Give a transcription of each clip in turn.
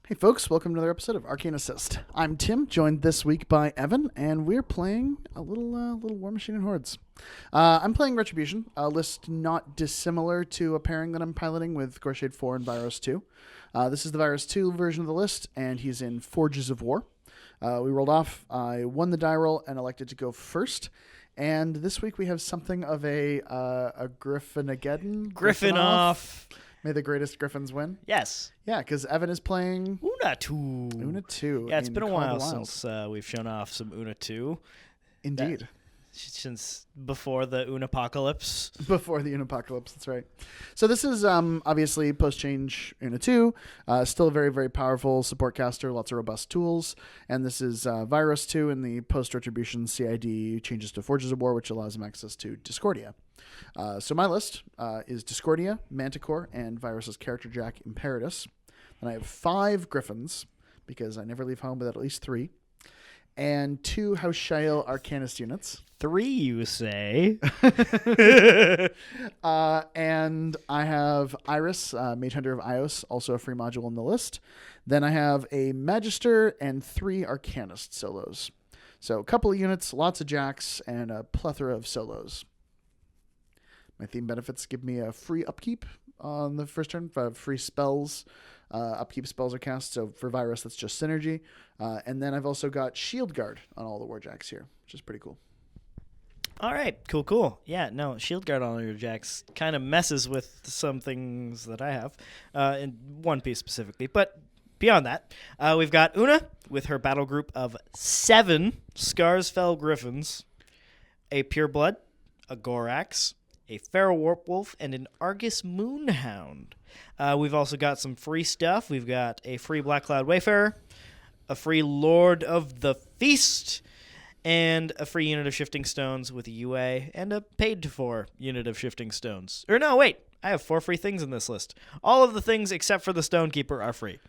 Hey folks, welcome to another episode of Arcane Assist. I'm Tim, joined this week by Evan, and we're playing a little War Machine and Hordes. I'm playing Retribution, a list not dissimilar to a pairing that I'm piloting with Gorshade 4 and Vyros2. This is the Vyros2 version of the list, and he's in Forges of War. We rolled off, I won the die roll and elected to go first. And this week we have something of a Griffonageddon. Griffon off. May the greatest Griffins win. Yes. Yeah, because Evan is playing Una2. Una2. Yeah, it's been a while since we've shown off some Una2. Indeed. Since before the Unapocalypse. Before the Unapocalypse, that's right. So this is obviously post-change Una2. Still a very, very powerful support caster, lots of robust tools. And this is Vyros2 in the post-retribution CID changes to Forges of War, which allows him access to Discordia. So my list is Discordia, Manticore, and Vyros' character Jack Imperatus. And I have 5 Griffons, because I never leave home without at least 3. And 2 House Shyeel Arcanist units. 3, you say? And I have Eiryss, Mage Hunter of Ios, also a free module in the list. Then I have a Magister and 3 Arcanist solos. So a couple of units, lots of jacks, and a plethora of solos. My theme benefits give me a free upkeep on the first turn, free spells. Upkeep spells are cast, so for Vyros, that's just synergy. And then I've also got Shield Guard on all the Warjacks here, which is pretty cool. All right, cool. Yeah, no, Shield Guard on your jacks kind of messes with some things that I have, in one piece specifically. But beyond that, we've got Una with her battle group of 7 Scarsfell Griffons, a Pureblood, a Gorax, a Feral Warpwolf, and an Argus Moonhound. We've also got some free stuff. We've got a free Black Cloud Wayfarer, a free Lord of the Feast, and a free unit of Shifting Stones with a UA, and a paid-for unit of Shifting Stones. Or no, wait. I have 4 free things in this list. All of the things except for the Stonekeeper are free.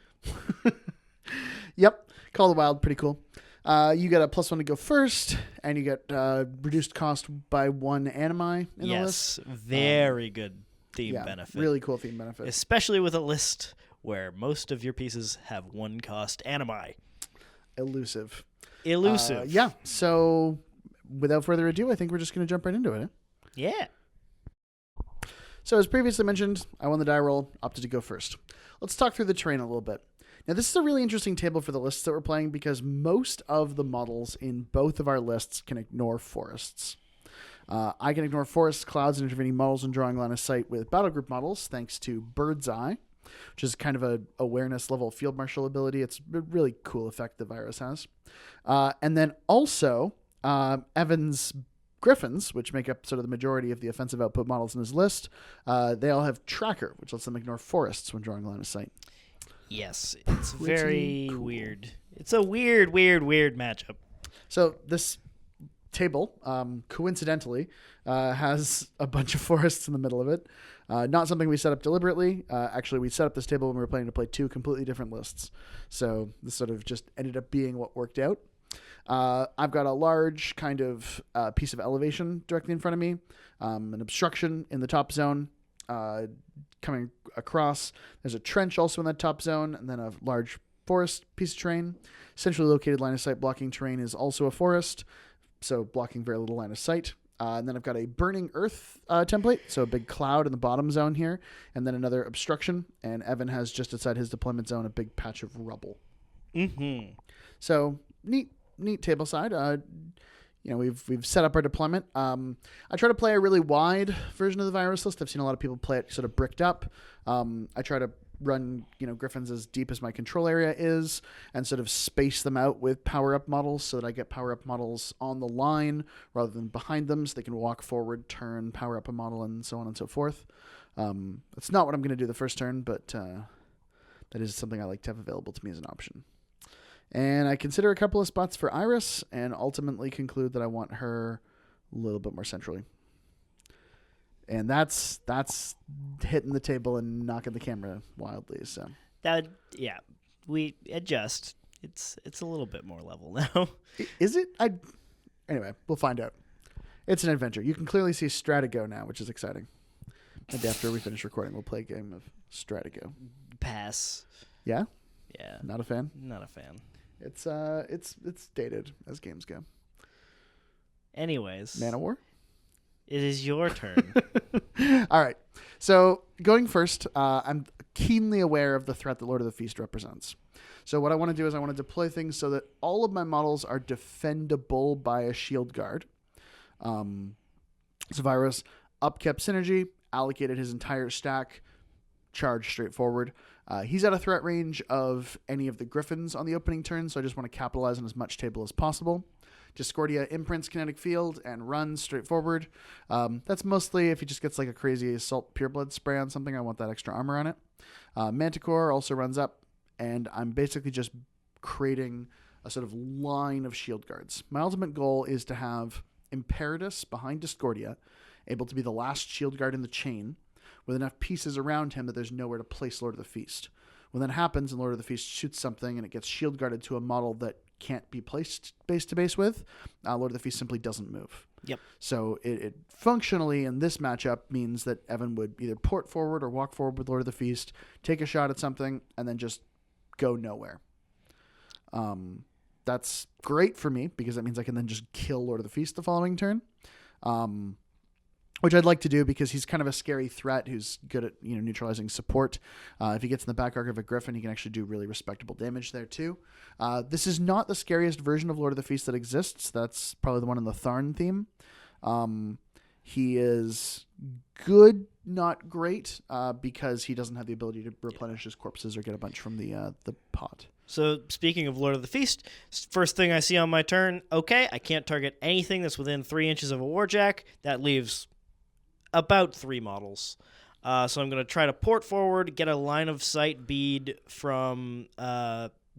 Yep. Call the Wild, pretty cool. You get a +1 to go first, and you get reduced cost by 1 animi in the list. Yes, very good theme benefit. Really cool theme benefit. Especially with a list where most of your pieces have 1 cost animi. Elusive. Yeah, so without further ado, I think we're just going to jump right into it. Yeah. So as previously mentioned, I won the die roll, opted to go first. Let's talk through the terrain a little bit. Now, this is a really interesting table for the lists that we're playing because most of the models in both of our lists can ignore forests. I can ignore forests, clouds, and intervening models and drawing line of sight with Battlegroup models thanks to Bird's Eye, which is kind of a awareness level field marshal ability. It's a really cool effect that Vyros has. And then also Evan's Griffons, which make up sort of the majority of the offensive output models in his list, they all have Tracker, which lets them ignore forests when drawing line of sight. Yes, it's very cool. Weird. It's a weird matchup. So this table, coincidentally, has a bunch of forests in the middle of it. Not something we set up deliberately. Actually, we set up this table when we were planning to play 2 completely different lists. So this sort of just ended up being what worked out. I've got a large kind of piece of elevation directly in front of me, an obstruction in the top zone coming across. There's a trench also in that top zone, and then a large forest piece of terrain. Centrally located line of sight blocking terrain is also a forest, so blocking very little line of sight. And then I've got a burning earth template, so a big cloud in the bottom zone here, and then another obstruction. And Evan has just outside his deployment zone a big patch of rubble. Mm-hmm. So neat table side. We've set up our deployment. I try to play a really wide version of the Vyros list. I've seen a lot of people play it sort of bricked up. I try to run Griffons as deep as my control area is and sort of space them out with power-up models so that I get power-up models on the line rather than behind them so they can walk forward, turn, power up a model, and so on and so forth. That's not what I'm going to do the first turn, but that is something I like to have available to me as an option. And I consider a couple of spots for Eiryss and ultimately conclude that I want her a little bit more centrally. And that's hitting the table and knocking the camera wildly. So we adjust. It's a little bit more level now. Is it? Anyway, we'll find out. It's an adventure. You can clearly see Stratigo now, which is exciting. And after we finish recording, we'll play a game of Stratigo. Pass. Yeah? Yeah. Not a fan. Not a fan. It's dated as games go. Anyways. Man of War? It is your turn. All right. So going first, I'm keenly aware of the threat that Lord of the Feast represents. So what I want to do is I want to deploy things so that all of my models are defendable by a shield guard. So Vyros upkept synergy, allocated his entire stack, charged straight forward. He's at a threat range of any of the Griffins on the opening turn, so I just want to capitalize on as much table as possible. Discordia imprints Kinetic Field and runs straight forward. That's mostly if he just gets like a crazy Assault Pureblood spray on something, I want that extra armor on it. Manticore also runs up, and I'm basically just creating a sort of line of shield guards. My ultimate goal is to have Imperatus behind Discordia, able to be the last shield guard in the chain, with enough pieces around him that there's nowhere to place Lord of the Feast. When that happens and Lord of the Feast shoots something and it gets shield guarded to a model that can't be placed base to base with, Lord of the Feast simply doesn't move. Yep. So it functionally in this matchup means that Evan would either port forward or walk forward with Lord of the Feast, take a shot at something, and then just go nowhere. That's great for me because that means I can then just kill Lord of the Feast the following turn. Which I'd like to do because he's kind of a scary threat who's good at neutralizing support. If he gets in the back arc of a Griffin, he can actually do really respectable damage there too. This is not the scariest version of Lord of the Feast that exists. That's probably the one in the Tharn theme. He is good, not great, because he doesn't have the ability to replenish his corpses or get a bunch from the pot. So speaking of Lord of the Feast, first thing I see on my turn, okay, I can't target anything that's within 3 inches of a Warjack. That leaves about 3 models. So I'm going to try to port forward, get a line of sight bead from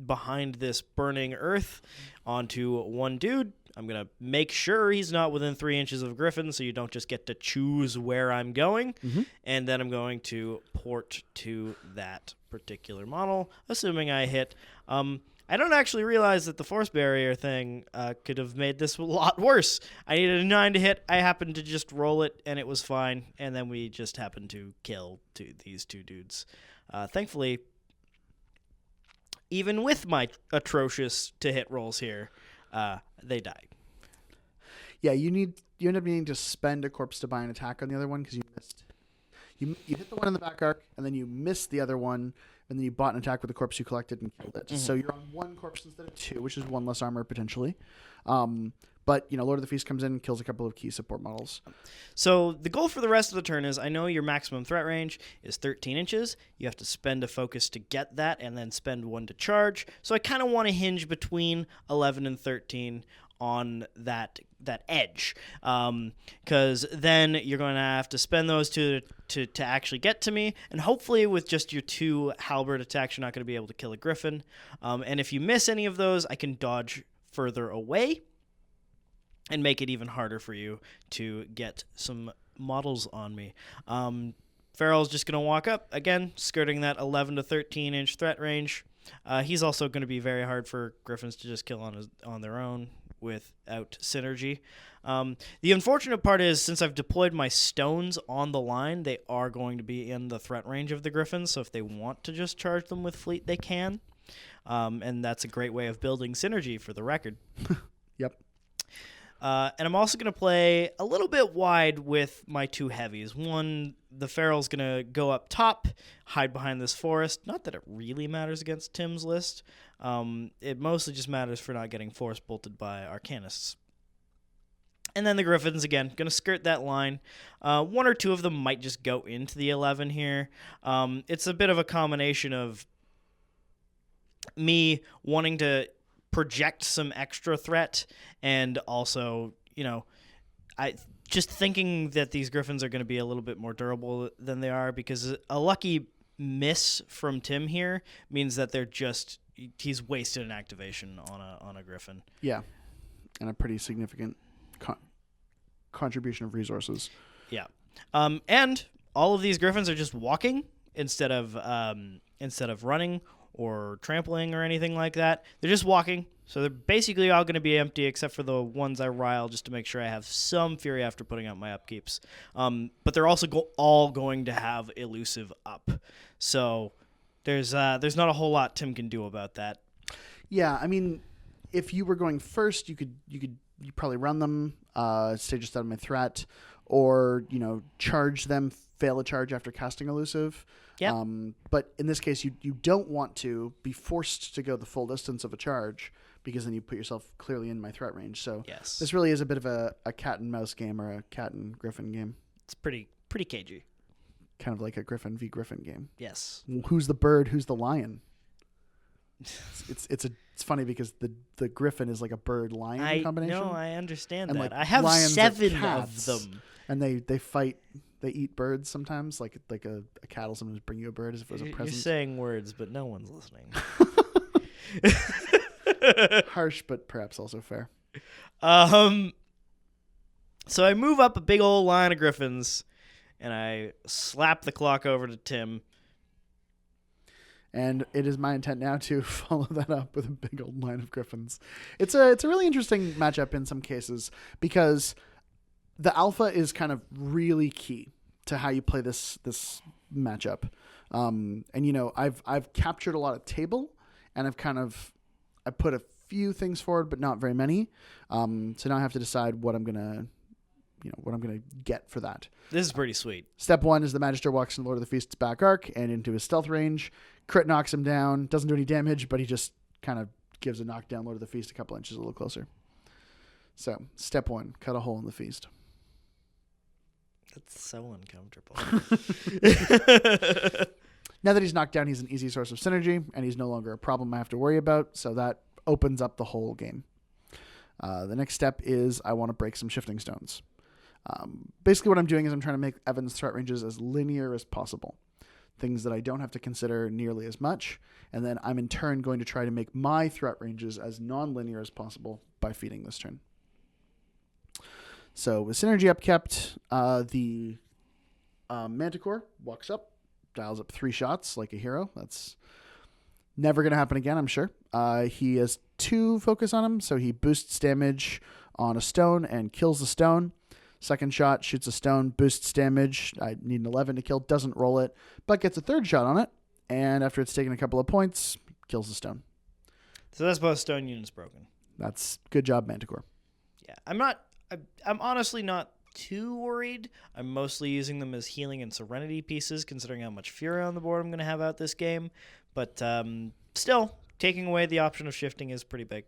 behind this burning earth onto one dude. I'm going to make sure he's not within 3 inches of Griffin, so you don't just get to choose where I'm going. Mm-hmm. And then I'm going to port to that particular model, assuming I hit. I don't actually realize that the force barrier thing could have made this a lot worse. I needed a 9 to hit. I happened to just roll it, and it was fine. And then we just happened to kill these two dudes. Thankfully, even with my atrocious to-hit rolls here, they died. Yeah, you end up needing to spend a corpse to buy an attack on the other one because you missed. You hit the one in the back arc, and then you missed the other one, and then you bought an attack with the corpse you collected and killed it. Mm-hmm. So you're on 1 corpse instead of 2, which is 1 less armor potentially. But Lord of the Feast comes in and kills a couple of key support models. So the goal for the rest of the turn is, I know your maximum threat range is 13 inches. You have to spend a focus to get that, and then spend 1 to charge. So I kind of want to hinge between 11 and 13 on that edge, because then you're going to have to spend those two to actually get to me, and hopefully with just your 2 halberd attacks you're not going to be able to kill a Griffin, and if you miss any of those, I can dodge further away and make it even harder for you to get some models on me. Farrell's just going to walk up again, skirting that 11 to 13 inch threat range. He's also going to be very hard for Griffins to just kill on their own without synergy. The unfortunate part is, since I've deployed my stones on the line, they are going to be in the threat range of the Griffins, so if they want to just charge them with fleet, they can. And that's a great way of building synergy, for the record. Yep. And I'm also going to play a little bit wide with my 2 heavies. One, the Feral's going to go up top, hide behind this forest. Not that it really matters against Tim's list. It mostly just matters for not getting force bolted by Arcanists. And then the Griffins, again, going to skirt that line. 1 or 2 of them might just go into the 11 here. It's a bit of a combination of me wanting to project some extra threat, and also, I just thinking that these Griffins are going to be a little bit more durable than they are, because a lucky miss from Tim here means that he's wasted an activation on a Griffin. Yeah, and a pretty significant contribution of resources. Yeah, and all of these Griffins are just walking instead of running or trampling or anything like that. They're just walking, so they're basically all going to be empty except for the ones I rile, just to make sure I have some fury after putting out my upkeeps. But they're also all going to have elusive up, so There's not a whole lot Tim can do about that. Yeah, I mean, if you were going first, you probably run them, stay just out of my threat, or charge them, fail a charge after casting elusive. Yeah. But in this case, you don't want to be forced to go the full distance of a charge, because then you put yourself clearly in my threat range. So Yes. this really is a bit of a cat and mouse game, or a cat and Griffin game. It's pretty cagey. Kind of like a Griffin v Griffin game. Yes. Who's the bird? Who's the lion? It's funny because the Griffin is like a bird lion combination. No, I understand And, that. like, I have lions are 7 cats. of them. And they fight. They eat birds sometimes, like a cat will sometimes bring you a bird as if it was a present. You're saying words, but no one's listening. Harsh, but perhaps also fair. So I move up a big old line of Griffins, and I slap the clock over to Tim. And it is my intent now to follow that up with a big old line of Griffins. It's a really interesting matchup in some cases, because the alpha is kind of really key to how you play this matchup. And I've captured a lot of table, and I put a few things forward, but not very many. So now I have to decide what I'm gonna get for that. This is pretty sweet. Step 1 is the Magister walks in Lord of the Feast's back arc and into his stealth range. Crit knocks him down. Doesn't do any damage, but he just kind of gives a knockdown Lord of the Feast a couple inches a little closer. So, step 1, cut a hole in the feast. That's so uncomfortable. Now that he's knocked down, he's an easy source of synergy, and he's no longer a problem I have to worry about, so that opens up the whole game. The next step is I want to break some shifting stones. Basically what I'm doing is I'm trying to make Evan's threat ranges as linear as possible. Things that I don't have to consider nearly as much. And then I'm in turn going to try to make my threat ranges as non-linear as possible by feeding this turn. So with synergy upkept, the Manticore walks up, dials up 3 shots like a hero. That's never going to happen again, I'm sure. He has 2 focus on him, so he boosts damage on a stone and kills the stone. Second shot, shoots a stone, boosts damage. I need an 11 to kill, doesn't roll it, but gets a third shot on it. And after it's taken a couple of points, kills the stone. So that's both stone units broken. That's good job, Manticore. Yeah, I'm honestly not too worried. I'm mostly using them as healing and serenity pieces, considering how much fury on the board I'm going to have out this game. But still, taking away the option of shifting is pretty big.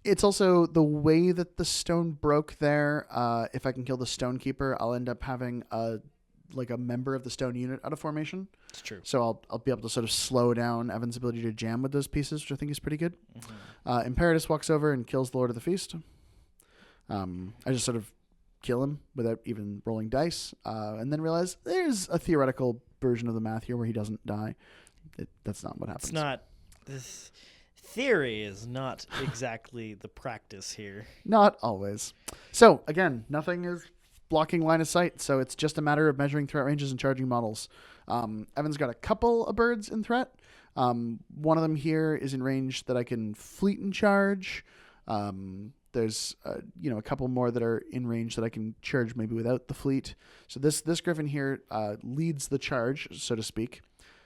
It's also the way that the stone broke there. If I can kill the Stonekeeper, I'll end up having a member of the stone unit out of formation. It's true. So I'll be able to sort of slow down Evan's ability to jam with those pieces, which I think is pretty good. Mm-hmm. Imperatus walks over and kills the Lord of the Feast. I just sort of kill him without even rolling dice, and then realize there's a theoretical version of the math here where he doesn't die. That's not what happens. It's not. This theory is not exactly the practice here. Not always. So, again, nothing is blocking line of sight, so it's just a matter of measuring threat ranges and charging models. Evan's got a couple of birds in threat. One of them here is in range that I can fleet and charge. There's a couple more that are in range that I can charge maybe without the fleet. So this Griffin here leads the charge, so to speak.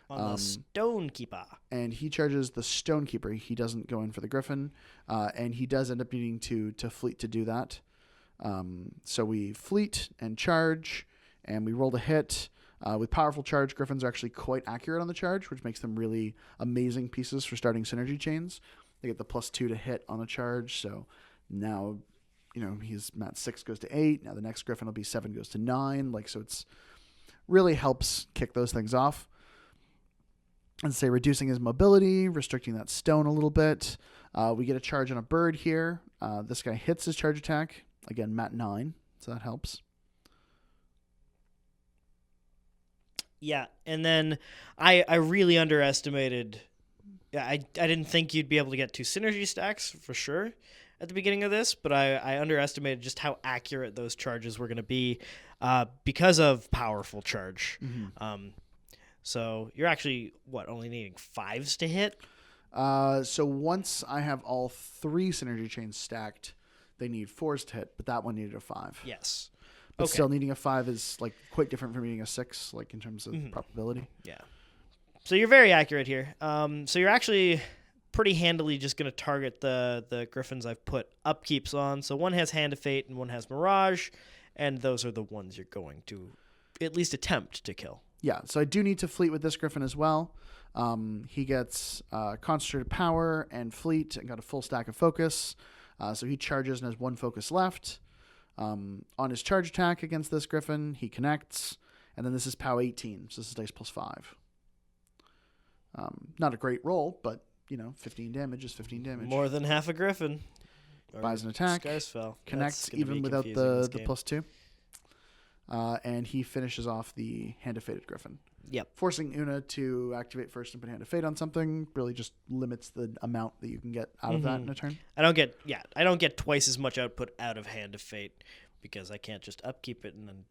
On the Stonekeeper. And he charges the Stonekeeper. He doesn't go in for the Griffin. And he does end up needing to fleet to do that. So we fleet and charge, and we rolled a hit. With powerful charge, Griffins are actually quite accurate on the charge, which makes them really amazing pieces for starting synergy chains. They get the +2 to hit on a charge, so now, his mat 6 goes to 8. Now the next Griffin will be 7 goes to 9. So it's really helps kick those things off. And say reducing his mobility, restricting that stone a little bit. We get a charge on a bird here. This guy hits his charge attack. Again, mat 9, so that helps. Yeah, and then I really underestimated. Yeah, I didn't think you'd be able to get 2 synergy stacks for sure at the beginning of this, but I underestimated just how accurate those charges were going to be because of powerful charge. Mm-hmm. So you're actually, only needing 5s to hit? So once I have all 3 synergy chains stacked, they need 4s to hit, but that one needed a 5. Yes. But okay. Still needing a 5 is quite different from needing a 6, in terms of mm-hmm. probability. Yeah. So you're very accurate here. So you're actually pretty handily just going to target the Griffins I've put upkeeps on. So one has Hand of Fate and one has Mirage, and those are the ones you're going to at least attempt to kill. Yeah, so I do need to fleet with this Griffin as well. He gets Concentrated Power and Fleet and got a full stack of Focus. So he charges and has 1 focus left. On his charge attack against this Griffin, he connects. And then this is POW 18, so this is dice plus 5. Not a great roll, but, 15 damage is 15 damage. More than half a Griffin. Buys an attack. Scarsfell. Connects even without the plus 2. And he finishes off the Hand of Fated Griffin. Yep. Forcing Una to activate first and put Hand of Fate on something really just limits the amount that you can get out of that in a turn. I don't get twice as much output out of Hand of Fate because I can't just upkeep it and then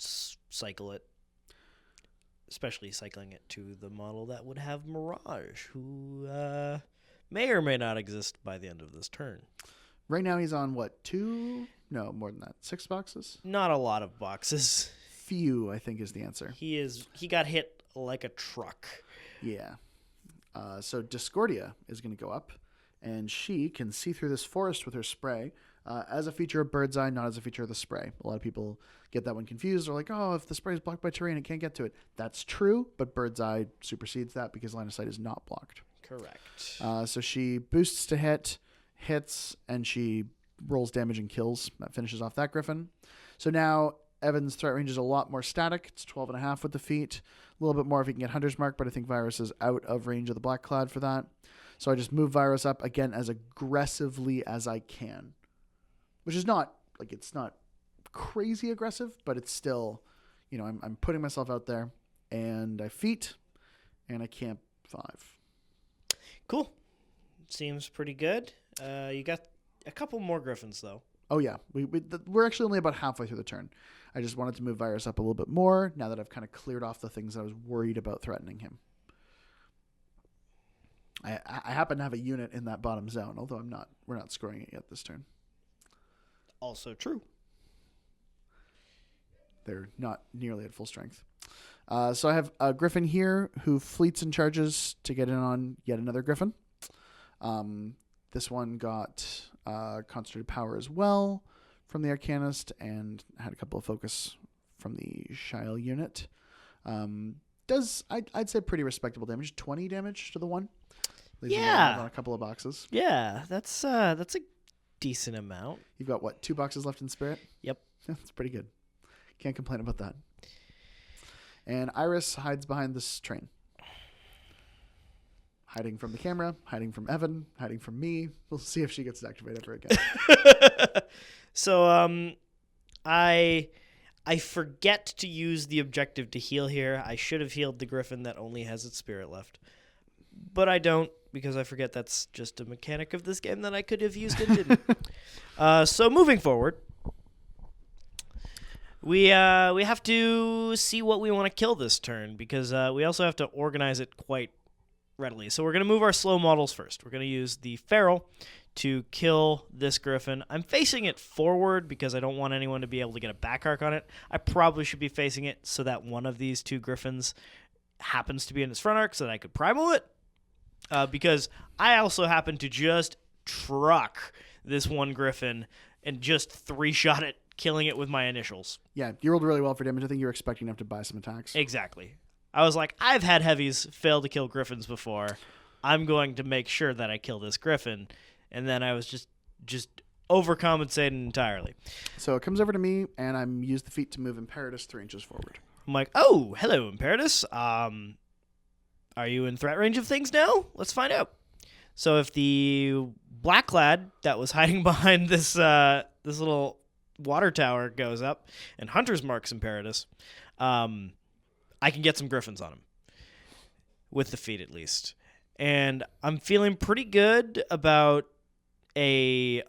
cycle it. Especially cycling it to the model that would have Mirage, who may or may not exist by the end of this turn. Right now he's on, 2? No, more than that. 6 boxes? Not a lot of boxes. Few, I think, is the answer. He got hit like a truck. Yeah. So Discordia is going to go up, and she can see through this forest with her spray as a feature of Bird's Eye, not as a feature of the spray. A lot of people get that one confused. They're like, oh, if the spray is blocked by terrain, it can't get to it. That's true, but Bird's Eye supersedes that because line of sight is not blocked. Correct. So she boosts to hit, hits, and she rolls damage and kills. That finishes off that Griffin. So now Evan's threat range is a lot more static. It's 12.5 with the feet. A little bit more if he can get Hunter's Mark, but I think Vyros is out of range of the Black Cloud for that. So I just move Vyros up again as aggressively as I can. Which is not, it's not crazy aggressive, but it's still, I'm putting myself out there. And I feat, and I camp 5. Cool. Seems pretty good. You got a couple more Griffins, though. Oh, yeah. We're actually only about halfway through the turn. I just wanted to move Vyros up a little bit more now that I've kind of cleared off the things that I was worried about threatening him. I happen to have a unit in that bottom zone, although we're not scoring it yet this turn. Also true. They're not nearly at full strength. So I have a Griffin here who fleets and charges to get in on yet another Griffin. This one got Concentrated Power as well from the Arcanist and had a couple of focus from the Shyeel unit. I'd say pretty respectable damage. 20 damage to the one. Yeah. On a couple of boxes. Yeah, that's a decent amount. You've got 2 boxes left in Spirit? Yep. That's pretty good. Can't complain about that. And Eiryss hides behind this train. Hiding from the camera, hiding from Evan, hiding from me. We'll see if she gets to activate ever again. So I forget to use the objective to heal here. I should have healed the Griffin that only has its spirit left. But I don't because I forget that's just a mechanic of this game that I could have used and didn't. So moving forward, we have to see what we want to kill this turn because we also have to organize it quite readily. So we're going to move our slow models first. We're going to use the Feral to kill this Griffin. I'm facing it forward because I don't want anyone to be able to get a back arc on it. I probably should be facing it so that one of these 2 Griffins happens to be in its front arc so that I could primal it. Because I also happen to just truck this one Griffin and just 3-shot it, killing it with my initials. Yeah, you rolled really well for damage. I think you were expecting to have to buy some attacks. Exactly. I was like, I've had heavies fail to kill Griffins before. I'm going to make sure that I kill this Griffin. And then I was just overcompensating entirely. So it comes over to me, and I'm use the feat to move Imperatus 3 inches forward. I'm like, oh, hello, Imperatus. Are you in threat range of things now? Let's find out. So if the black lad that was hiding behind this little water tower goes up and Hunter's marks Imperatus, I can get some Griffins on him. With the feat, at least. And I'm feeling pretty good about a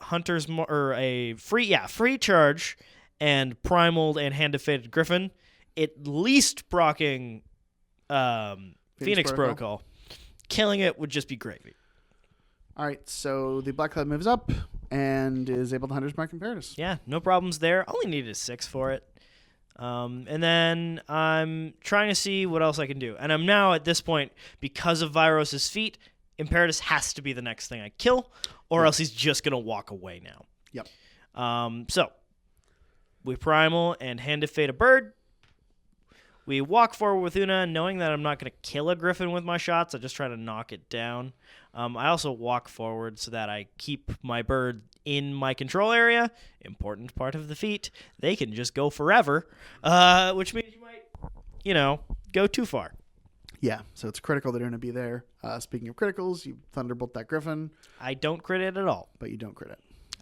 free charge and primaled and hand defeated Griffin, at least procking Phoenix Protocol. Killing it would just be gravy. All right, so the Black Cloud moves up and is able to Hunter's Mark Imperatus. Yeah, no problems there. Only needed a 6 for it. And then I'm trying to see what else I can do. And I'm now at this point, because of Vyros' feat, Imperatus has to be the next thing I kill, or else he's just going to walk away now. Yep. So we primal and Hand of Fate a bird. We walk forward with Una, knowing that I'm not going to kill a Griffin with my shots. I just try to knock it down. I also walk forward so that I keep my bird in my control area. Important part of the feat. They can just go forever, which means you might, go too far. Yeah, so it's critical that Una be there. Speaking of criticals, you Thunderbolt that Griffin. I don't crit it at all. But you don't crit it.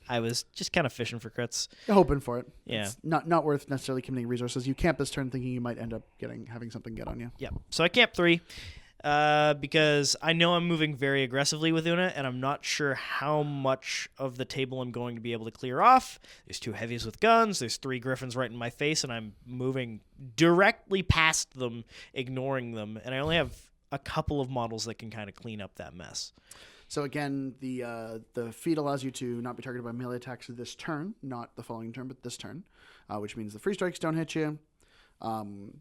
I was just kind of fishing for crits. You're hoping for it. Yeah. It's not worth necessarily committing resources. You camp this turn thinking you might end up having something get on you. Yeah. So I camp 3 because I know I'm moving very aggressively with Una, and I'm not sure how much of the table I'm going to be able to clear off. There's 2 heavies with guns. There's 3 Griffins right in my face, and I'm moving directly past them, ignoring them. And I only have a couple of models that can kind of clean up that mess. So again, the feat allows you to not be targeted by melee attacks this turn, not the following turn, but this turn, which means the free strikes don't hit you.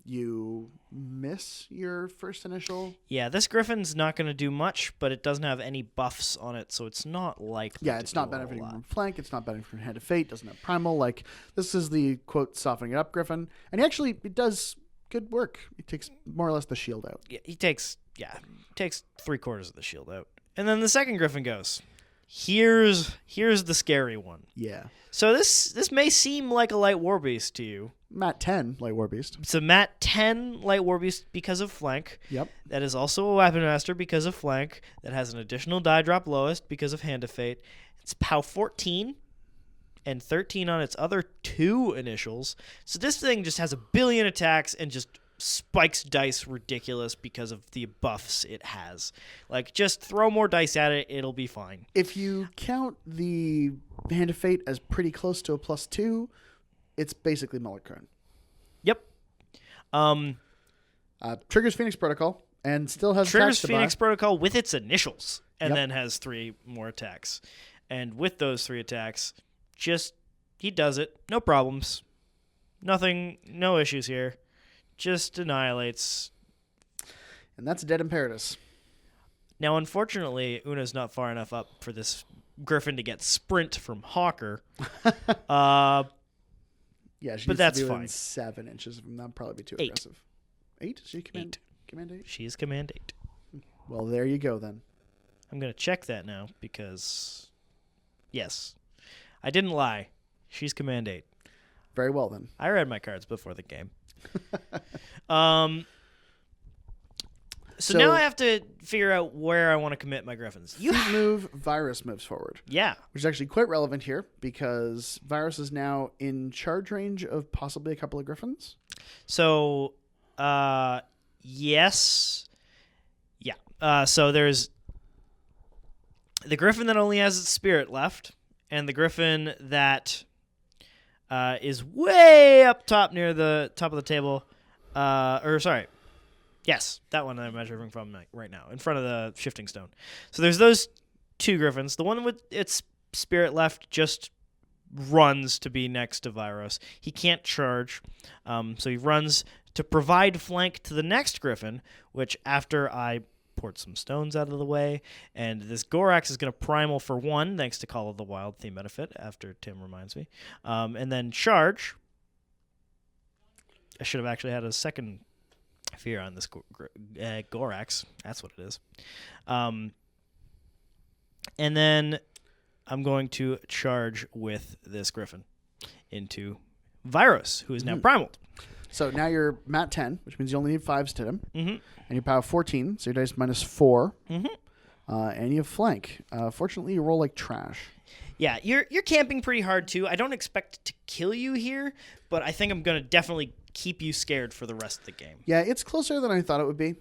You miss your first initial. Yeah, this Griffin's not going to do much, but it doesn't have any buffs on it, so it's not likely. Yeah, it's not benefiting from flank. It's not benefiting from Hand of Fate. Doesn't have primal. Like, this is the quote softening it up Griffin, and it does good work. It takes more or less the shield out. Yeah, he takes 3/4 of the shield out. And then the second Griffin goes, here's the scary one. Yeah. So this may seem like a light war beast to you. Mat 10 light war beast. It's a Mat 10 light war beast because of flank. Yep. That is also a weapon master because of flank. That has an additional die drop lowest because of Hand of Fate. It's POW 14 and 13 on its other 2 initials. So this thing just has a billion attacks and just spikes dice ridiculous because of the buffs it has. Like, just throw more dice at it, it'll be fine. If you count the Hand of Fate as pretty close to a +2, it's basically Mulligan. Yep. Triggers Phoenix Protocol and still has triggers attacks to Phoenix buy. Protocol with its initials and Yep. then has 3 more attacks. And with those 3 attacks, he does it. No problems. Nothing, no issues here. Just annihilates. And that's a dead Imperatus. Now, unfortunately, Una's not far enough up for this Griffin to get sprint from Hawker. Yeah, she but needs that's to be within fine. 7 inches of him. That'd probably be too 8. aggressive. 8? Is she command 8? She's command 8. Well, there you go then. I'm going to check that now because, yes, I didn't lie. She's command 8. Very well then. I read my cards before the game. So now I have to figure out where I want to commit my Griffins. Vyros moves forward. Yeah. Which is actually quite relevant here because Vyros is now in charge range of possibly a couple of Griffins. So, yes. Yeah. So there's the Griffin that only has its spirit left, and the Griffin that is way up top near the top of the table. Yes, that one I'm measuring from right now, in front of the shifting stone. So there's those 2 Griffins. The one with its spirit left just runs to be next to Vyros. He can't charge, so he runs to provide flank to the next Griffin, which after I poured some stones out of the way, and this Gorax is going to primal for 1, thanks to Call of the Wild theme benefit, after Tim reminds me, and then charge. I should have actually had a second fear on this Gorax. That's what it is. And then I'm going to charge with this Griffin into Vyros, who is now primaled. So now you're Mat 10, which means you only need 5s to him. Mm-hmm. And you POW 14, so your dice -4. Mm-hmm. And you have flank. Fortunately, you roll like trash. Yeah, you're camping pretty hard too. I don't expect to kill you here, but I think I'm going to definitely keep you scared for the rest of the game. Yeah, it's closer than I thought it would be.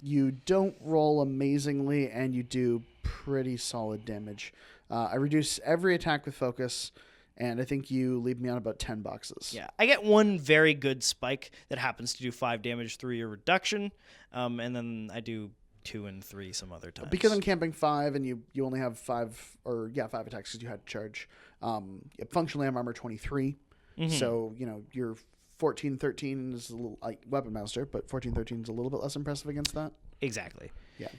You don't roll amazingly, and you do pretty solid damage. I reduce every attack with focus, and I think you leave me on about 10 boxes. Yeah, I get one very good spike that happens to do 5 damage through your reduction, and then I do 2 and 3 some other times. Because I'm camping 5, and you only have 5 attacks because you had to charge. Functionally, I'm armor 23, so you're 14-13 is a little like Weapon Master, but 14-13 is a little bit less impressive against that. Exactly. Yeah.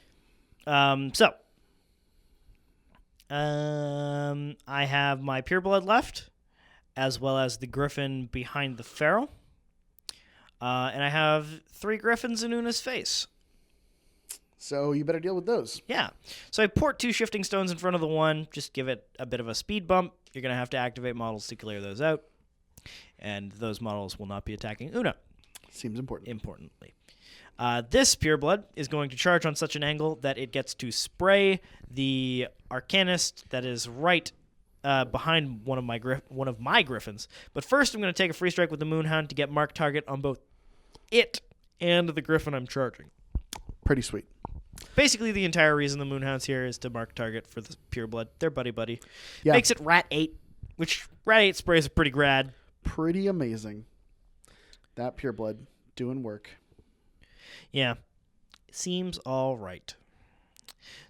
I have my Pureblood left, as well as the Griffin behind the Feral. And I have 3 Griffins in Una's face. So you better deal with those. Yeah. So I port 2 Shifting Stones in front of the one, just give it a bit of a speed bump. You're going to have to activate models to clear those out. And those models will not be attacking Una. Seems important. Importantly. This Pureblood is going to charge on such an angle that it gets to spray the Arcanist that is right behind one of my Griffins. But first, I'm going to take a free strike with the Moonhound to get marked target on both it and the Griffin I'm charging. Pretty sweet. Basically, the entire reason the Moonhound's here is to mark target for the Pureblood. They're buddy-buddy. Yeah. Makes it Rat 8, which Rat 8 sprays are pretty grad. Pretty amazing. That Pureblood doing work. Yeah. Seems all right.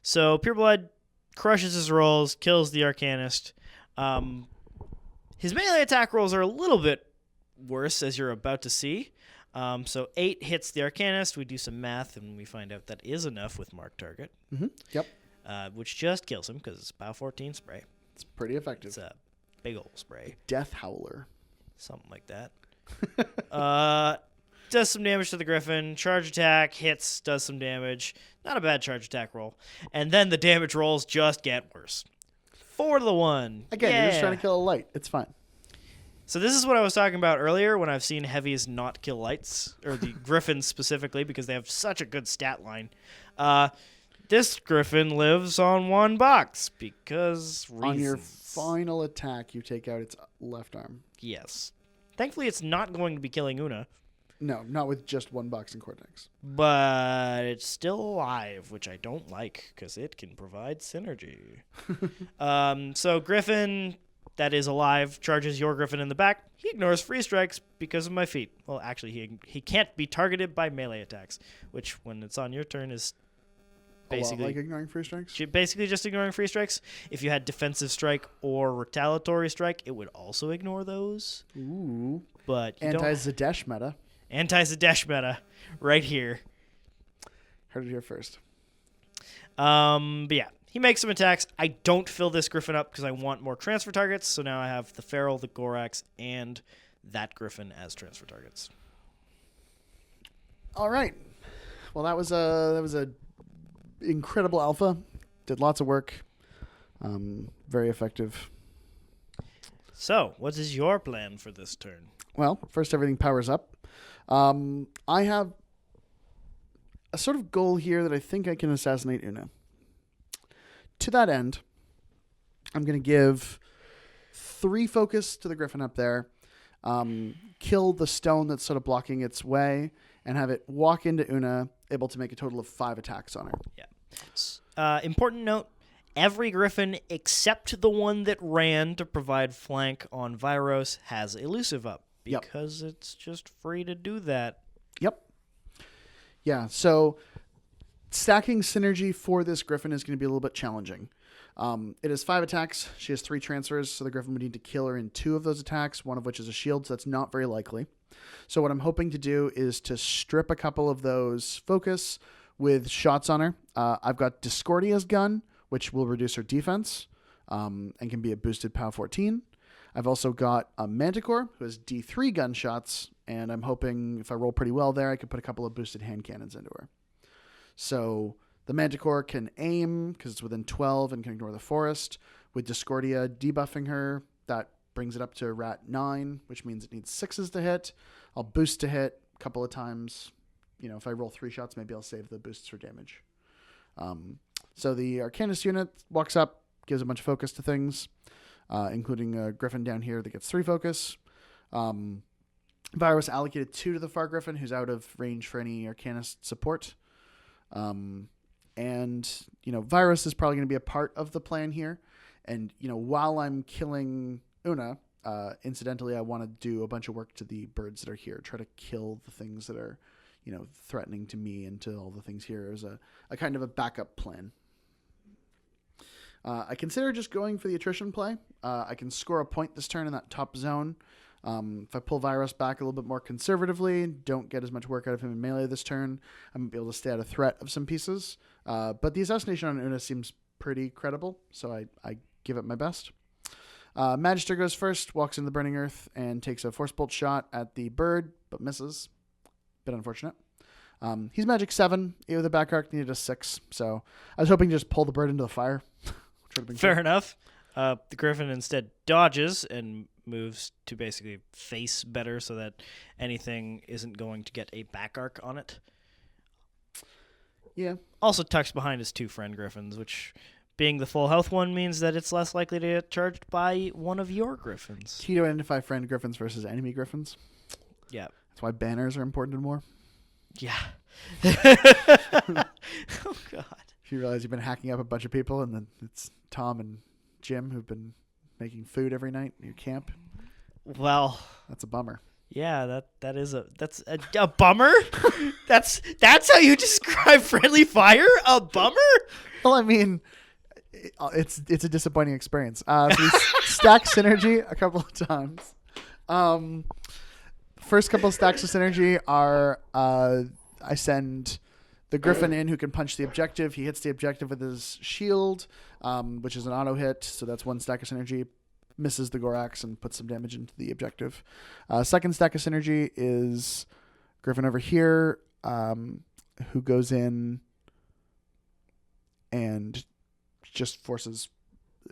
So, Pureblood crushes his rolls, kills the Arcanist. His melee attack rolls are a little bit worse, as you're about to see. So 8 hits the Arcanist. We do some math, and we find out that is enough with mark target. Mm-hmm. Yep. Which just kills him, because it's POW 14 spray. It's pretty effective. It's a big old spray. Death Howler. Something like that. Does some damage to the Griffin. Charge attack, hits, does some damage. Not a bad charge attack roll. And then the damage rolls just get worse. 4 to the 1. Again, you're just trying to kill a light. It's fine. So this is what I was talking about earlier when I've seen heavies not kill lights, or the Griffins specifically, because they have such a good stat line. This Griffin lives on 1 box because reasons. On your final attack, you take out its left arm. Yes. Thankfully, it's not going to be killing Una. No, not with just 1 box in Cortex. But it's still alive, which I don't like, because it can provide synergy. So Griffin, that is alive, charges your Griffin in the back. He ignores free strikes because of my feat. Well, actually, he can't be targeted by melee attacks, which, when it's on your turn, is basically... A lot like ignoring free strikes? Basically just ignoring free strikes. If you had defensive strike or retaliatory strike, it would also ignore those. Ooh. But Anti-Zadesh meta. Anti-Zadesh meta, right here. Heard it here first. But yeah, he makes some attacks. I don't fill this Griffin up because I want more transfer targets. So now I have the Feral, the Gorax, and that Griffin as transfer targets. All right. Well, that was a incredible alpha. Did lots of work. Very effective. So, what is your plan for this turn? Well, first everything powers up. I have a sort of goal here that I think I can assassinate Una. To that end, I'm going to give 3 focus to the Griffin up there, kill the stone that's sort of blocking its way, and have it walk into Una, able to make a total of 5 attacks on her. Yeah. Important note, every Griffin except the one that ran to provide flank on Vyros has elusive up. Because it's just free to do that. Yep. Yeah, so stacking synergy for this Griffin is going to be a little bit challenging. It has 5 attacks. She has 3 transfers, so the Griffin would need to kill her in 2 of those attacks, one of which is a shield, so that's not very likely. So what I'm hoping to do is to strip a couple of those focus with shots on her. I've got Discordia's gun, which will reduce her defense and can be a boosted POW 14. I've also got a Manticore, who has D3 gunshots, and I'm hoping if I roll pretty well there, I could put a couple of boosted hand cannons into her. So the Manticore can aim, because it's within 12 and can ignore the forest. With Discordia debuffing her, that brings it up to Rat 9, which means it needs 6s to hit. I'll boost to hit a couple of times. If I roll 3 shots, maybe I'll save the boosts for damage. So the Arcanist unit walks up, gives a bunch of focus to things. Including a Griffin down here that gets 3 focus. Vyros allocated 2 to the Far Griffin, who's out of range for any Arcanist support. And, Vyros is probably going to be a part of the plan here. And, while I'm killing Una, incidentally, I want to do a bunch of work to the birds that are here. Try to kill the things that are, threatening to me and to all the things here as a kind of a backup plan. I consider just going for the attrition play. I can score a point this turn in that top zone. If I pull Vyros back a little bit more conservatively, don't get as much work out of him in melee this turn, I'm going to be able to stay out of threat of some pieces. But the Assassination on Una seems pretty credible, so I give it my best. Magister goes first, walks in the Burning Earth, and takes a Force Bolt shot at the bird, but misses. Bit unfortunate. He's Magic 7. With a back arc, needed a 6, so I was hoping to just pull the bird into the fire. Fair enough. The Griffin instead dodges and moves to basically face better so that anything isn't going to get a back arc on it. Yeah. Also tucks behind his 2 friend Griffins, which, being the full health one, means that it's less likely to get charged by one of your Griffins. Key to identify friend Griffins versus enemy Griffins. Yeah. That's why banners are important in war. Yeah. Oh, God. If you realize you've been hacking up a bunch of people and then it's Tom and Jim who've been making food every night in your camp. Well, that's a bummer. Yeah, that's a bummer. that's how you describe friendly fire? A bummer? Well, I mean, it's a disappointing experience. So we stack synergy a couple of times. First couple of stacks of synergy are I send the Griffin in who can punch the objective. He hits the objective with his shield, which is an auto hit. So that's 1 stack of synergy. Misses the Gorax and puts some damage into the objective. Second stack of synergy is Griffin over here, who goes in and just forces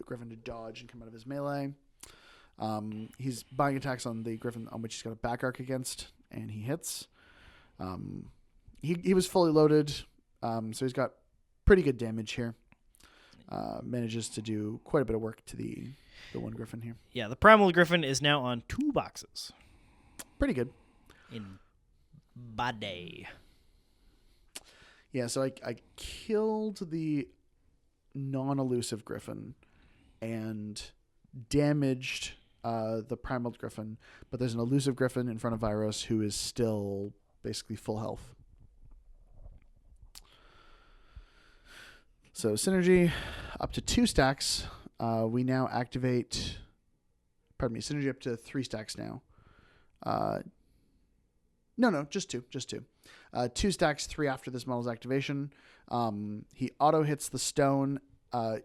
Griffin to dodge and come out of his melee. He's buying attacks on the Griffin on which he's got a back arc against, and he hits. He was fully loaded, so he's got pretty good damage here. Manages to do quite a bit of work to the one Griffin here. Yeah, the Primal Griffin is now on 2 boxes. Pretty good. In body. Yeah, so I killed the non-elusive Griffin and damaged the Primal Griffin, but there's an elusive Griffin in front of Vyros who is still basically full health. So synergy up to 2 stacks. We now activate. Pardon me. Synergy up to 3 stacks now. No, just 2. 2 stacks, 3 after this model's activation. He auto hits the stone,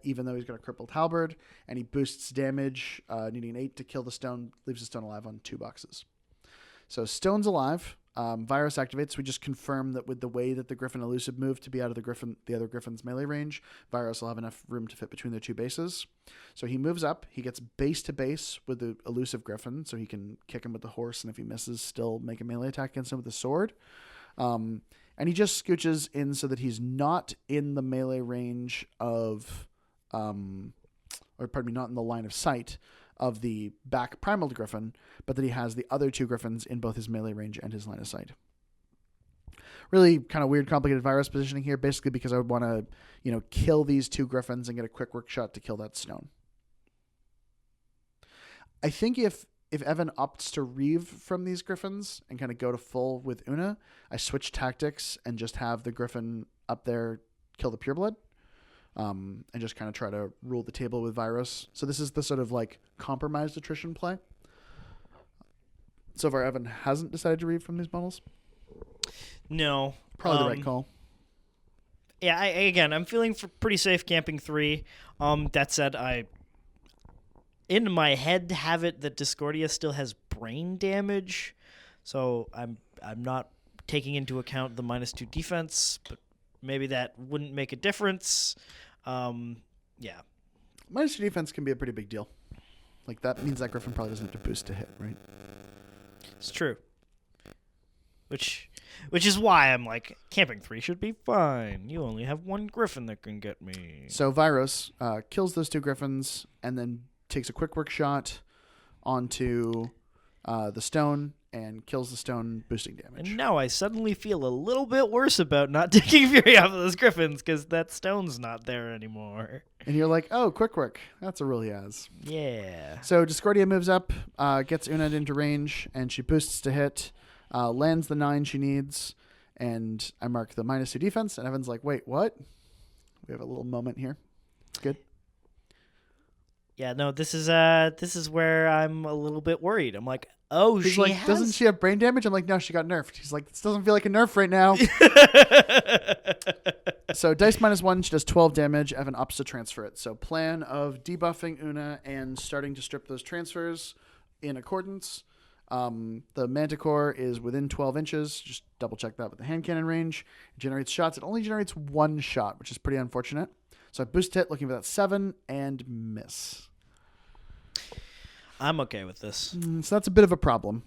even though he's got a crippled halberd, and he boosts damage, needing an 8 to kill the stone. Leaves the stone alive on 2 boxes. So stone's alive. Vyros activates. We just confirm that with the way that the Griffin elusive moved to be out of the other Griffin's melee range, Vyros will have enough room to fit between their 2 bases. So he moves up. He gets base to base with the elusive Griffin, so he can kick him with the horse, and if he misses, still make a melee attack against him with the sword. And he just scooches in so that he's not in the melee range of, not in the line of sight of the back Primal Griffin, but that he has the other 2 Griffins in both his melee range and his line of sight. Really kind of weird, complicated Vyros positioning here, basically because I would want to, kill these 2 Griffins and get a quick work shot to kill that stone. I think if Evan opts to reave from these Griffins and kind of go to full with Una, I switch tactics and just have the Griffin up there kill the pureblood. And just kind of try to rule the table with Vyros. So this is the sort of compromised attrition play. So far, Evan hasn't decided to read from these models. No, probably the right call. Yeah, I'm feeling pretty safe camping 3. That said, I in my head have it that Discordia still has brain damage, so I'm not taking into account the -2 defense, but maybe that wouldn't make a difference. Yeah. -2 defense can be a pretty big deal. That means that Griffin probably doesn't have to boost to hit, right? It's true. Which is why I'm camping 3 should be fine. You only have 1 Griffin that can get me. So Vyros kills those 2 Griffins and then takes a quick work shot onto the stone and kills the stone, boosting damage. And now I suddenly feel a little bit worse about not taking Fury off of those Griffins because that stone's not there anymore. And you're like, oh, quick work. That's a really as. Yeah. So Discordia moves up, gets Una into range, and she boosts to hit, lands the 9 she needs, and I mark the -2 defense, and Evan's like, wait, what? We have a little moment here. It's good. Yeah, no, this is where I'm a little bit worried. I'm like, Oh, He's she like, has? doesn't she have brain damage? I'm like, no, she got nerfed. He's like, this doesn't feel like a nerf right now. So dice -1, she does 12 damage. Evan ups to transfer it. So plan of debuffing Una and starting to strip those transfers in accordance. The Manticore is within 12 inches. Just double check that with the hand cannon range. It generates shots. It only generates 1 shot, which is pretty unfortunate. So I boost hit, looking for that 7, and miss. I'm okay with this. So that's a bit of a problem.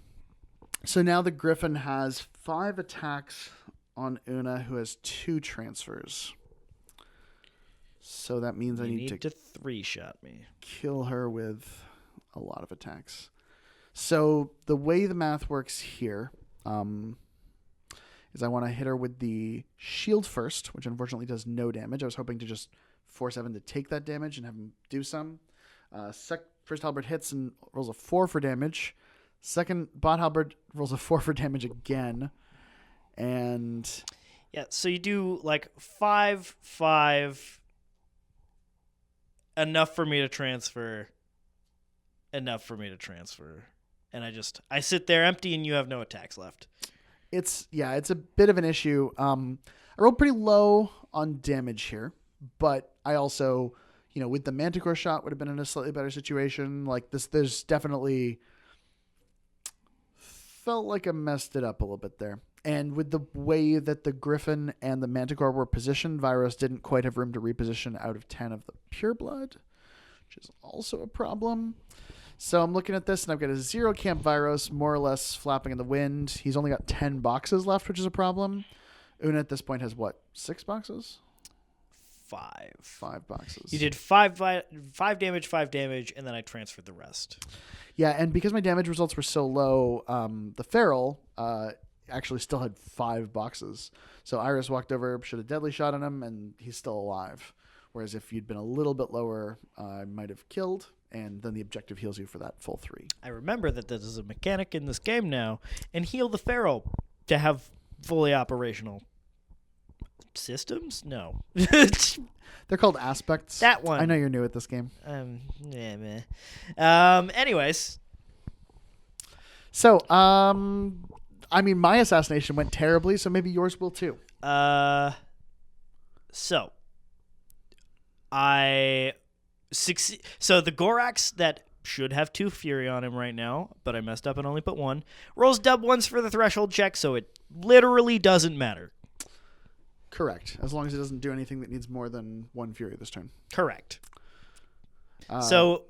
So now the Griffin has 5 attacks on Una, who has 2 transfers. So that means I need to 3-shot me. Kill her with a lot of attacks. So the way the math works here is I want to hit her with the shield first, which unfortunately does no damage. I was hoping to just force Evan to take that damage and have him do some. First halberd hits and rolls a 4 for damage. Second bot halberd rolls a 4 for damage again. And yeah, so you do like 5, 5, enough for me to transfer, and I sit there empty, and you have no attacks left. It's a bit of an issue. I rolled pretty low on damage here, but I also, with the Manticore shot would have been in a slightly better situation. Like this, there's definitely felt like I messed it up a little bit there. And with the way that the Griffin and the Manticore were positioned, Vyros didn't quite have room to reposition out of 10 of the Pureblood, which is also a problem. So I'm looking at this, and I've got a 0 camp Vyros, more or less flapping in the wind. He's only got 10 boxes left, which is a problem. Una at this point has what, 6 boxes? 5. 5 boxes. You did 5 damage, and then I transferred the rest. Yeah, and because my damage results were so low, the Feral actually still had 5 boxes. So Eiryss walked over, should have deadly shot on him, and he's still alive. Whereas if you'd been a little bit lower, I might have killed, and then the objective heals you for that full 3. I remember that this is a mechanic in this game now, and heal the Feral to have fully operational systems? No. They're called aspects. That one. I know you're new at this game. Yeah, meh. Anyways. So, my assassination went terribly, so maybe yours will too. So I succeed. So the Gorax that should have 2 Fury on him right now, but I messed up and only put 1, rolls dub once for the threshold check, so it literally doesn't matter. Correct. As long as it doesn't do anything that needs more than 1 Fury this turn. Correct. So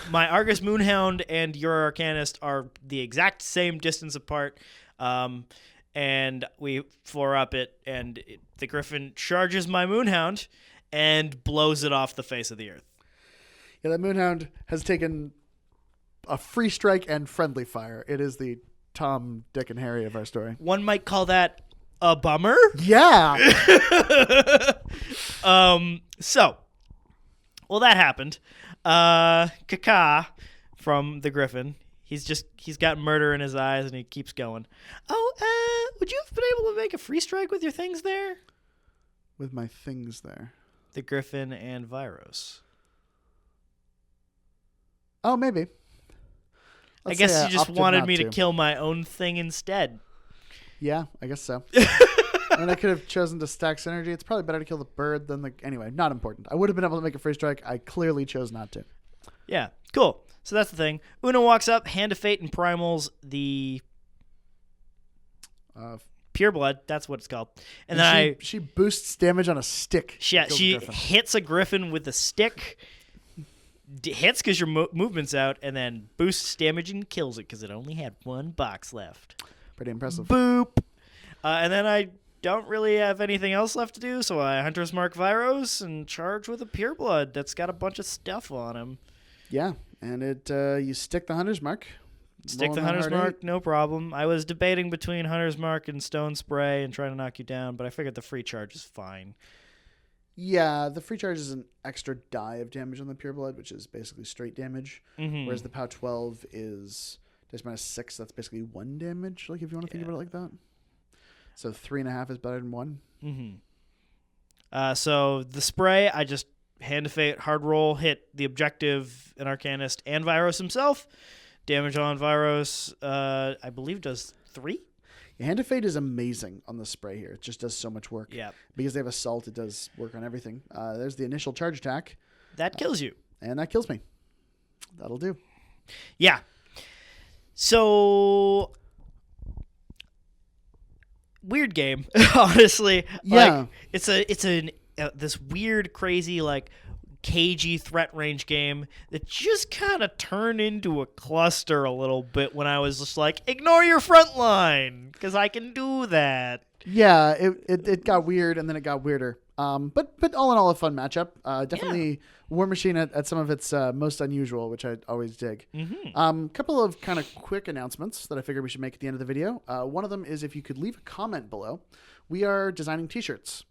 my Argus Moonhound and your Arcanist are the exact same distance apart, and we 4-up it, and the Griffin charges my Moonhound and blows it off the face of the earth. Yeah, that Moonhound has taken a free strike and friendly fire. It is the Tom, Dick, and Harry of our story. One might call that a bummer. Yeah. Well, that happened. Kaka from the Griffin. He's got murder in his eyes, and he keeps going. Oh, would you have been able to make a free strike with your things there? With my things there. The Griffin and Vyros. Oh, maybe. I guess you just wanted me to kill my own thing instead. Yeah, I guess so. And I could have chosen to stack synergy. It's probably better to kill the bird than the... Anyway, not important. I would have been able to make a free strike. I clearly chose not to. Yeah, cool. So that's the thing. Una walks up, Hand of Fate, and primals the... Pureblood, that's what it's called. And then she boosts damage on a stick. Yeah, she hits a Griffin with a stick, hits because your movement's out, and then boosts damage and kills it because it only had 1 box left. Pretty impressive. Boop. And then I don't really have anything else left to do, so I Hunter's Mark Vyros and charge with a Pureblood that's got a bunch of stuff on him. Yeah, and you stick the Hunter's Mark. Stick the Hunter's Mark, no problem. I was debating between Hunter's Mark and Stone Spray and trying to knock you down, but I figured the free charge is fine. Yeah, the free charge is an extra die of damage on the Pureblood, which is basically straight damage, whereas the POW 12 is dice -6. That's basically 1 damage, like if you want to think about it like that. So 3.5 is better than 1. So the spray, I just Hand of Fate, hard roll, hit the objective, an Arcanist, and Vyros himself. Damage on Vyros, I believe, does 3. Hand of Fate is amazing on the spray here. It just does so much work. Yeah. Because they have Assault, it does work on everything. There's the initial charge attack. That kills you. And that kills me. That'll do. Yeah. So weird game, honestly. Yeah. Like, it's this weird, crazy, like cagey threat range game that just kind of turned into a cluster a little bit when I was just like, ignore your front line because I can do that. Yeah, it got weird and then it got weirder. But all in all, a fun matchup. Definitely War Machine at some of its most unusual, which I always dig. Couple of kind of quick announcements that I figured we should make at the end of the video. One of them is if you could leave a comment below. We are designing t-shirts.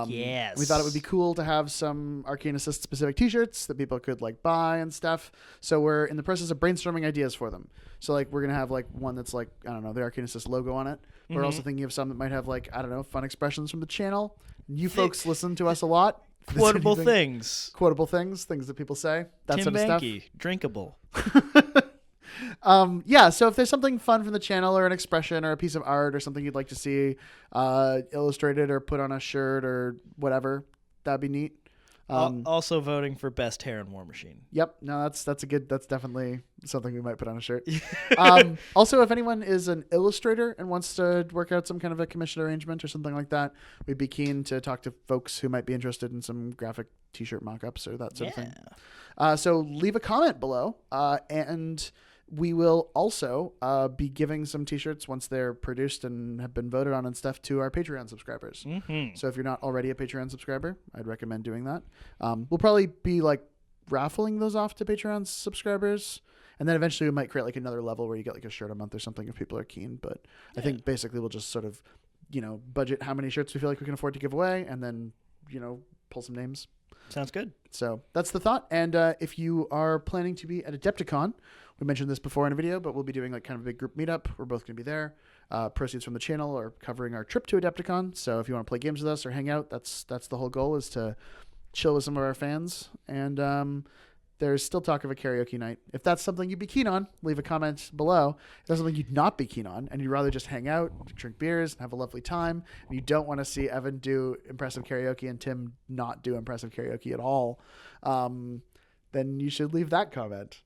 Yes. We thought it would be cool to have some Arcanist specific t-shirts that people could like buy and stuff. So we're in the process of brainstorming ideas for them. So like we're going to have like one that's like, I don't know, the Arcanist logo on it. We're also thinking of some that might have like, I don't know, fun expressions from the channel. You folks listen to us a lot. Quotable things. Quotable things that people say. That Tim sort of stuff. Banky, drinkable. Yeah, so if there's something fun from the channel or an expression or a piece of art or something you'd like to see illustrated or put on a shirt or whatever, that'd be neat. Also voting for best hair in War Machine. Yep, no, that's definitely something we might put on a shirt. Also, if anyone is an illustrator and wants to work out some kind of a commission arrangement or something like that, we'd be keen to talk to folks who might be interested in some graphic t-shirt mock-ups or that sort of thing. So leave a comment below, and we will also be giving some t-shirts once they're produced and have been voted on and stuff to our Patreon subscribers. So if you're not already a Patreon subscriber, I'd recommend doing that. We'll probably be like raffling those off to Patreon subscribers. And then eventually we might create like another level where you get like a shirt a month or something if people are keen. But I think basically we'll just sort of, budget how many shirts we feel like we can afford to give away and then, pull some names. Sounds good. So that's the thought. And if you are planning to be at Adepticon, we mentioned this before in a video, but we'll be doing like kind of a big group meetup. We're both going to be there. Proceeds from the channel are covering our trip to Adepticon. So if you want to play games with us or hang out, that's the whole goal, is to chill with some of our fans. And there's still talk of a karaoke night. If that's something you'd be keen on, leave a comment below. If that's something you'd not be keen on and you'd rather just hang out, drink beers, and have a lovely time, and you don't want to see Evan do impressive karaoke and Tim not do impressive karaoke at all, then you should leave that comment.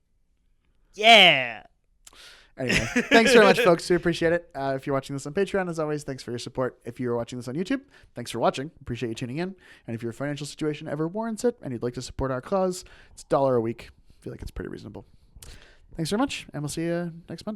Yeah. Anyway, thanks very much, folks. We appreciate it. If you're watching this on Patreon, as always, thanks for your support. If you're watching this on YouTube, thanks for watching. Appreciate you tuning in. And if your financial situation ever warrants it and you'd like to support our cause, it's $1 a week. I feel like it's pretty reasonable. Thanks very much, and we'll see you next Monday.